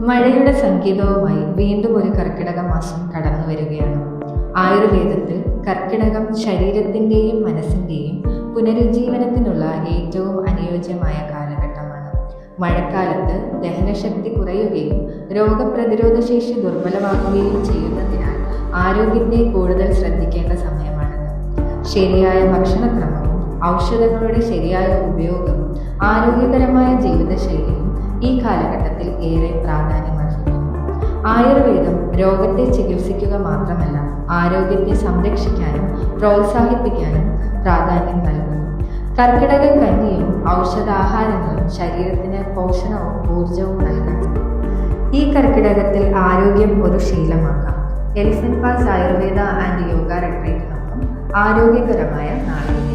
മഴയുടെ സംഗീതവുമായി വീണ്ടും ഒരു കർക്കിടക മാസം കടന്നു വരികയാണ്. ആയുർവേദത്തിൽ കർക്കിടകം ശരീരത്തിൻ്റെയും മനസ്സിൻ്റെയും പുനരുജ്ജീവനത്തിനുള്ള ഏറ്റവും അനുയോജ്യമായ കാലഘട്ടമാണ്. മഴക്കാലത്ത് ദഹനശക്തി കുറയുകയും രോഗപ്രതിരോധ ശേഷി ദുർബലമാകുകയും ചെയ്യുന്നതിനാൽ ആരോഗ്യത്തെ കൂടുതൽ ശ്രദ്ധിക്കേണ്ട സമയമാണിത്. ശരിയായ ഭക്ഷണക്രമവും ഔഷധങ്ങളുടെ ശരിയായ ഉപയോഗവും ആരോഗ്യകരമായ ജീവിതശൈലിയും ഈ കാലഘട്ടത്തിൽ ഏറെ പ്രാധാന്യമർഹിക്കുന്നു. ആയുർവേദം രോഗത്തെ ചികിത്സിക്കുക മാത്രമല്ല, ആരോഗ്യത്തെ സംരക്ഷിക്കാനും പ്രോത്സാഹിപ്പിക്കാനും പ്രാധാന്യം നൽകുന്നു. കർക്കിടക കഞ്ഞിയും ഔഷധാഹാരങ്ങളും ശരീരത്തിന് പോഷണവും ഊർജവും നൽകുന്നു. ഈ കർക്കിടകത്തിൽ ആരോഗ്യം ഒരു ശീലമാക്കാം. Elephant pass Ayurveda and yoga റിട്രീറ്റിനൊപ്പം ആരോഗ്യകരമായ നാളെ.